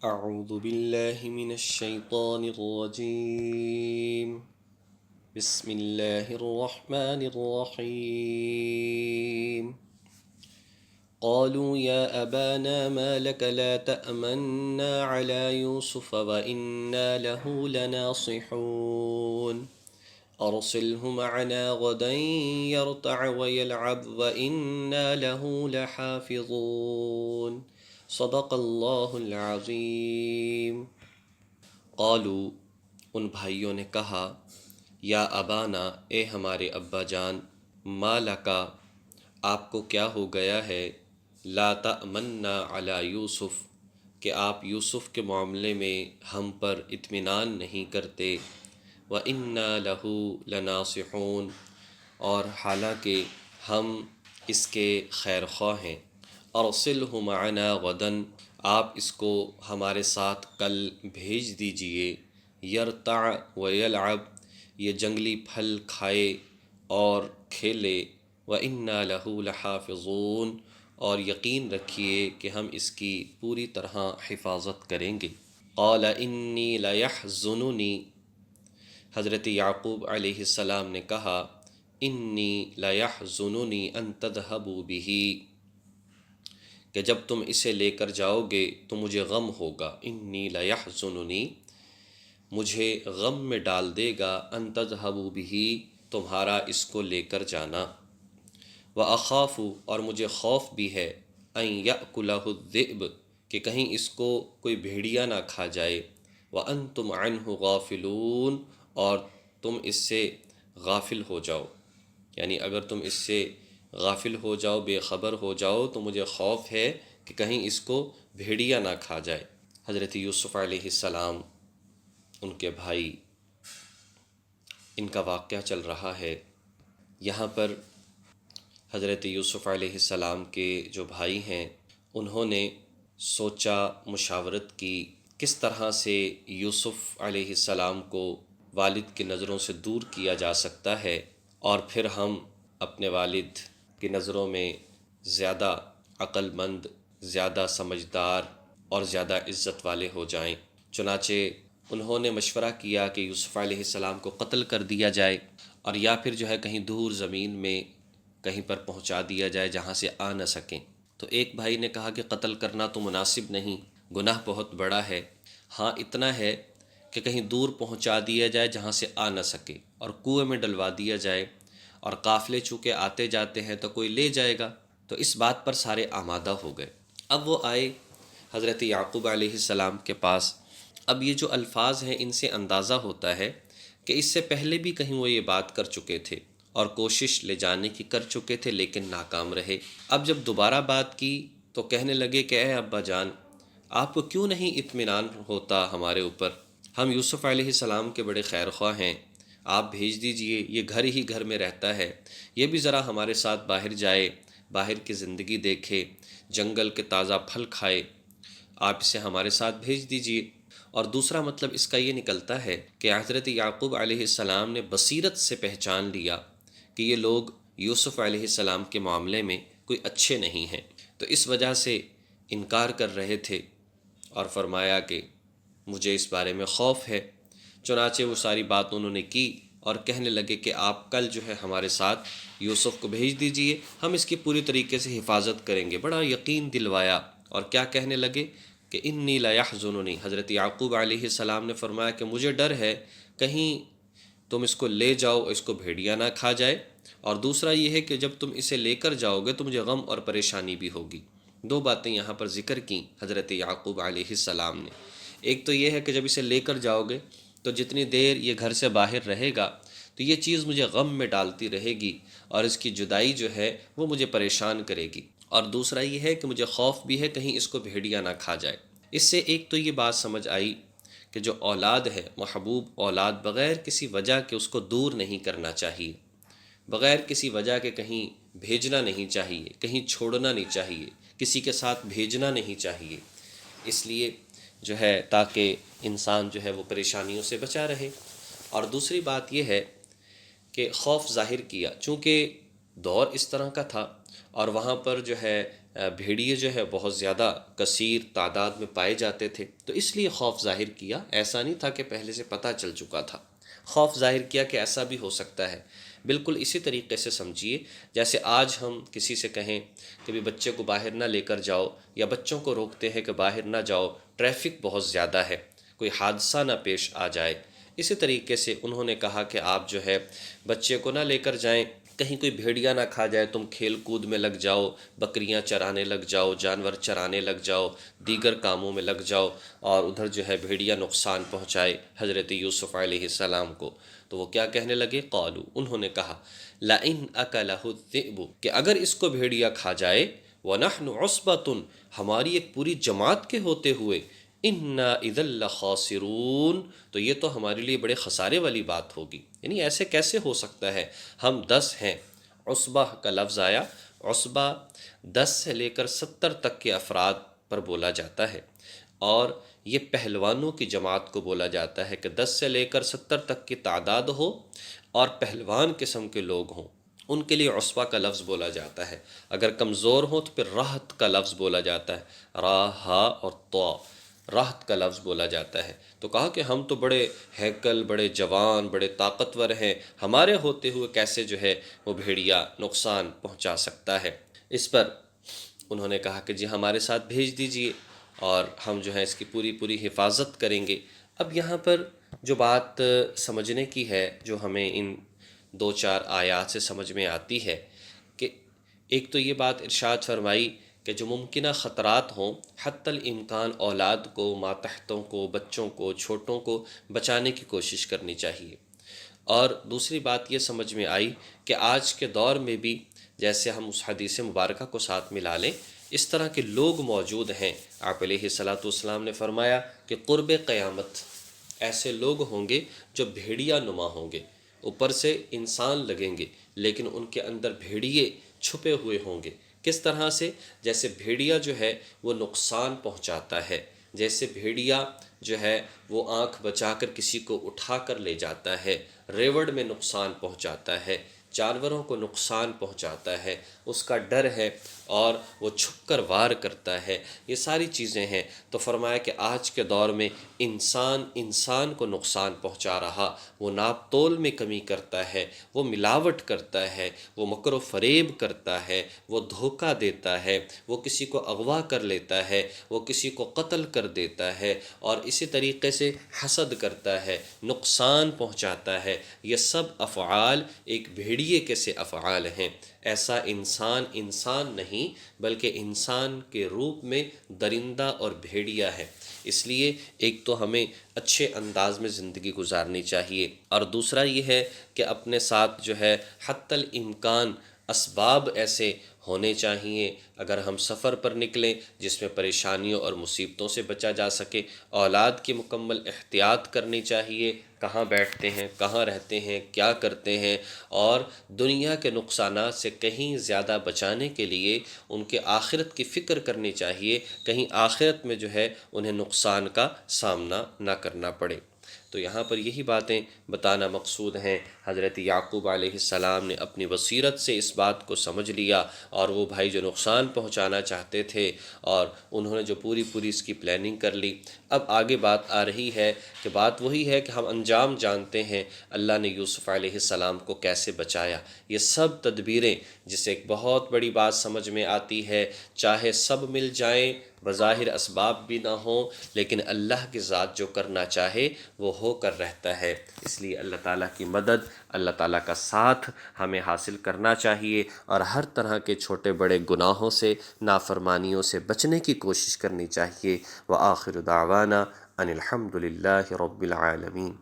أعوذ بالله من الشيطان الرجيم. بسم الله الرحمن الرحيم. قالوا يا أبانا ما لك لا تأمنا على يوسف وإنا له لناصحون أرسله معنا غدا يرتع ويلعب وإنا له لحافظون صدق اللہ العظیم. قالوا، ان بھائیوں نے کہا، یا ابانا، اے ہمارے ابا جان، ما لکا، آپ کو کیا ہو گیا ہے، لا تأمنا علی یوسف، کہ آپ یوسف کے معاملے میں ہم پر اطمینان نہیں کرتے، وَإِنَّا لَهُ لَنَاصِحُونَ، اور حالانکہ ہم اس کے خیر خواہ ہیں. ارسلہ معنا غدا، آپ اس کو ہمارے ساتھ کل بھیج دیجئے. یرتع ویلعب، یہ جنگلی پھل کھائے اور کھیلے. وَإِنَّا لَهُ لَحَافِظُونَ، اور یقین رکھیے کہ ہم اس کی پوری طرح حفاظت کریں گے. قال انی لیحزننی، حضرت یعقوب علیہ السلام نے کہا، انی لیحزننی ان تذهبوا به، کہ جب تم اسے لے کر جاؤ گے تو مجھے غم ہوگا. انی لیحزننی، مجھے غم میں ڈال دے گا، ان تذهبوا به، تمہارا اس کو لے کر جانا. واخاف، اور مجھے خوف بھی ہے، ان یأکلہ الذئب، کہ کہیں اس کو کوئی بھیڑیا نہ کھا جائے. وانتم عنہ غافلون، اور تم اس سے غافل ہو جاؤ، یعنی اگر تم اس سے غافل ہو جاؤ، بے خبر ہو جاؤ، تو مجھے خوف ہے کہ کہیں اس کو بھیڑیا نہ کھا جائے. حضرت یوسف علیہ السلام، ان کے بھائی، ان کا واقعہ چل رہا ہے. یہاں پر حضرت یوسف علیہ السلام کے جو بھائی ہیں، انہوں نے سوچا، مشاورت کی، کس طرح سے یوسف علیہ السلام کو والد کی نظروں سے دور کیا جا سکتا ہے، اور پھر ہم اپنے والد کی نظروں میں زیادہ عقل مند، زیادہ سمجھدار اور زیادہ عزت والے ہو جائیں. چنانچہ انہوں نے مشورہ کیا کہ یوسف علیہ السلام کو قتل کر دیا جائے، اور یا پھر جو ہے کہیں دور زمین میں کہیں پر پہنچا دیا جائے جہاں سے آ نہ سکیں. تو ایک بھائی نے کہا کہ قتل کرنا تو مناسب نہیں، گناہ بہت بڑا ہے. ہاں اتنا ہے کہ کہیں دور پہنچا دیا جائے جہاں سے آ نہ سکے، اور کنویں میں ڈلوا دیا جائے، اور قافلے چونکہ آتے جاتے ہیں تو کوئی لے جائے گا. تو اس بات پر سارے آمادہ ہو گئے. اب وہ آئے حضرت یعقوب علیہ السلام کے پاس. اب یہ جو الفاظ ہیں ان سے اندازہ ہوتا ہے کہ اس سے پہلے بھی کہیں وہ یہ بات کر چکے تھے اور کوشش لے جانے کی کر چکے تھے، لیکن ناکام رہے. اب جب دوبارہ بات کی تو کہنے لگے کہ اے ابا جان، آپ کو کیوں نہیں اطمینان ہوتا ہمارے اوپر؟ ہم یوسف علیہ السلام کے بڑے خیر خواہ ہیں، آپ بھیج دیجئے، یہ گھر میں رہتا ہے، یہ بھی ذرا ہمارے ساتھ باہر جائے، باہر کی زندگی دیکھے، جنگل کے تازہ پھل کھائے، آپ اسے ہمارے ساتھ بھیج دیجئے. اور دوسرا مطلب اس کا یہ نکلتا ہے کہ حضرت یعقوب علیہ السلام نے بصیرت سے پہچان لیا کہ یہ لوگ یوسف علیہ السلام کے معاملے میں کوئی اچھے نہیں ہیں، تو اس وجہ سے انکار کر رہے تھے، اور فرمایا کہ مجھے اس بارے میں خوف ہے. چنانچہ وہ ساری بات انہوں نے کی اور کہنے لگے کہ آپ کل جو ہے ہمارے ساتھ یوسف کو بھیج دیجئے، ہم اس کی پوری طریقے سے حفاظت کریں گے. بڑا یقین دلوایا، اور کیا کہنے لگے کہ انی لیحزننی، حضرت یعقوب علیہ السلام نے فرمایا کہ مجھے ڈر ہے کہیں تم اس کو لے جاؤ، اس کو بھیڑیا نہ کھا جائے، اور دوسرا یہ ہے کہ جب تم اسے لے کر جاؤ گے تو مجھے غم اور پریشانی بھی ہوگی. دو باتیں یہاں پر ذکر کی حضرت یعقوب علیہ السلام نے. ایک تو یہ ہے کہ جب اسے لے کر جاؤ گے تو جتنی دیر یہ گھر سے باہر رہے گا تو یہ چیز مجھے غم میں ڈالتی رہے گی، اور اس کی جدائی جو ہے وہ مجھے پریشان کرے گی. اور دوسرا یہ ہے کہ مجھے خوف بھی ہے کہیں اس کو بھیڑیا نہ کھا جائے. اس سے ایک تو یہ بات سمجھ آئی کہ جو اولاد ہے، محبوب اولاد، بغیر کسی وجہ کے اس کو دور نہیں کرنا چاہیے، بغیر کسی وجہ کے کہیں بھیجنا نہیں چاہیے، کہیں چھوڑنا نہیں چاہیے، کسی کے ساتھ بھیجنا نہیں چاہیے، اس لیے جو ہے تاکہ انسان جو ہے وہ پریشانیوں سے بچا رہے. اور دوسری بات یہ ہے کہ خوف ظاہر کیا، چونکہ دور اس طرح کا تھا، اور وہاں پر جو ہے بھیڑیے جو ہے بہت زیادہ کثیر تعداد میں پائے جاتے تھے، تو اس لیے خوف ظاہر کیا۔ ایسا نہیں تھا کہ پہلے سے پتہ چل چکا تھا، خوف ظاہر کیا کہ ایسا بھی ہو سکتا ہے۔ بالکل اسی طریقے سے سمجھیے جیسے آج ہم کسی سے کہیں کہ بھی بچے کو باہر نہ لے کر جاؤ، یا بچوں کو روکتے ہیں کہ باہر نہ جاؤ، ٹریفک بہت زیادہ ہے، کوئی حادثہ نہ پیش آ جائے۔ اسی طریقے سے انہوں نے کہا کہ آپ جو ہے بچے کو نہ لے کر جائیں، کہیں کوئی بھیڑیا نہ کھا جائے، تم کھیل کود میں لگ جاؤ، بکریاں چرانے لگ جاؤ، جانور چرانے لگ جاؤ، دیگر کاموں میں لگ جاؤ، اور ادھر جو ہے بھیڑیا نقصان پہنچائے حضرت یوسف علیہ السلام کو۔ تو وہ کیا کہنے لگے؟ قالو، انہوں نے کہا، لئن اکلہ الذئب، کہ اگر اس کو بھیڑیا کھا جائے، ونحن عصبۃ، ہماری ایک پوری جماعت کے ہوتے ہوئے، انا اذا لخاسرون، تو یہ تو ہمارے لیے بڑے خسارے والی بات ہوگی۔ یعنی ایسے کیسے ہو سکتا ہے، ہم 10 ہیں، عصبہ کا لفظ آیا، عصبہ 10 سے لے کر 70 تک کے افراد پر بولا جاتا ہے، اور یہ پہلوانوں کی جماعت کو بولا جاتا ہے کہ 10 سے لے کر 70 تک کی تعداد ہو اور پہلوان قسم کے لوگ ہوں، ان کے لیے عصبہ کا لفظ بولا جاتا ہے۔ اگر کمزور ہوں تو پھر راحت کا لفظ بولا جاتا ہے، راہا اور تو، راحت کا لفظ بولا جاتا ہے۔ تو کہا کہ ہم تو بڑے ہیکل، بڑے جوان، بڑے طاقتور ہیں، ہمارے ہوتے ہوئے کیسے جو ہے وہ بھیڑیا نقصان پہنچا سکتا ہے۔ اس پر انہوں نے کہا کہ جی ہمارے ساتھ بھیج دیجئے، اور ہم جو ہے اس کی پوری پوری حفاظت کریں گے۔ اب یہاں پر جو بات سمجھنے کی ہے، جو ہمیں ان 2-4 آیات سے سمجھ میں آتی ہے، کہ ایک تو یہ بات ارشاد فرمائی کہ جو ممکنہ خطرات ہوں، حتی الامکان اولاد کو، ماتحتوں کو، بچوں کو، چھوٹوں کو بچانے کی کوشش کرنی چاہیے۔ اور دوسری بات یہ سمجھ میں آئی کہ آج کے دور میں بھی جیسے ہم اس حدیث مبارکہ کو ساتھ ملا لیں، اس طرح کے لوگ موجود ہیں۔ آپ علیہ الصلاۃ والسلام نے فرمایا کہ قرب قیامت ایسے لوگ ہوں گے جو بھیڑیا نما ہوں گے، اوپر سے انسان لگیں گے لیکن ان کے اندر بھیڑیے چھپے ہوئے ہوں گے۔ کس طرح سے؟ جیسے بھیڑیا جو ہے وہ نقصان پہنچاتا ہے، جیسے بھیڑیا جو ہے وہ آنکھ بچا کر کسی کو اٹھا کر لے جاتا ہے، ریوڑ میں نقصان پہنچاتا ہے، جانوروں کو نقصان پہنچاتا ہے، اس کا ڈر ہے اور وہ چھپ کر وار کرتا ہے، یہ ساری چیزیں ہیں۔ تو فرمایا کہ آج کے دور میں انسان کو نقصان پہنچا رہا، وہ ناپ تول میں کمی کرتا ہے، وہ ملاوٹ کرتا ہے، وہ مکر و فریب کرتا ہے، وہ دھوکہ دیتا ہے، وہ کسی کو اغوا کر لیتا ہے، وہ کسی کو قتل کر دیتا ہے، اور اسی طریقے سے حسد کرتا ہے، نقصان پہنچاتا ہے۔ یہ سب افعال ایک بھیڑیے کے سے افعال ہیں۔ ایسا انسان نہیں بلکہ انسان کے روپ میں درندہ اور بھیڑیا ہے۔ اس لیے ایک تو ہمیں اچھے انداز میں زندگی گزارنی چاہیے، اور دوسرا یہ ہے کہ اپنے ساتھ جو ہے حتی الامکان اسباب ایسے ہونے چاہیے، اگر ہم سفر پر نکلیں جس میں پریشانیوں اور مصیبتوں سے بچا جا سکے۔ اولاد کی مکمل احتیاط کرنی چاہیے، کہاں بیٹھتے ہیں، کہاں رہتے ہیں، کیا کرتے ہیں، اور دنیا کے نقصانات سے کہیں زیادہ بچانے کے لیے ان کے آخرت کی فکر کرنی چاہیے، کہیں آخرت میں جو ہے انہیں نقصان کا سامنا نہ کرنا پڑے۔ تو یہاں پر یہی باتیں بتانا مقصود ہیں۔ حضرت یعقوب علیہ السلام نے اپنی بصیرت سے اس بات کو سمجھ لیا، اور وہ بھائی جو نقصان پہنچانا چاہتے تھے، اور انہوں نے جو پوری اس کی پلاننگ کر لی۔ اب آگے بات آ رہی ہے کہ بات وہی ہے کہ ہم انجام جانتے ہیں، اللہ نے یوسف علیہ السلام کو کیسے بچایا۔ یہ سب تدبیریں، جسے ایک بہت بڑی بات سمجھ میں آتی ہے، چاہے سب مل جائیں، بظاہر اسباب بھی نہ ہوں، لیکن اللہ کی ذات جو کرنا چاہے وہ ہو کر رہتا ہے۔ اس لیے اللہ تعالیٰ کی مدد، اللہ تعالیٰ کا ساتھ ہمیں حاصل کرنا چاہیے، اور ہر طرح کے چھوٹے بڑے گناہوں سے، نافرمانیوں سے بچنے کی کوشش کرنی چاہیے۔ وآخر دعوانا ان الحمد للہ رب العالمین۔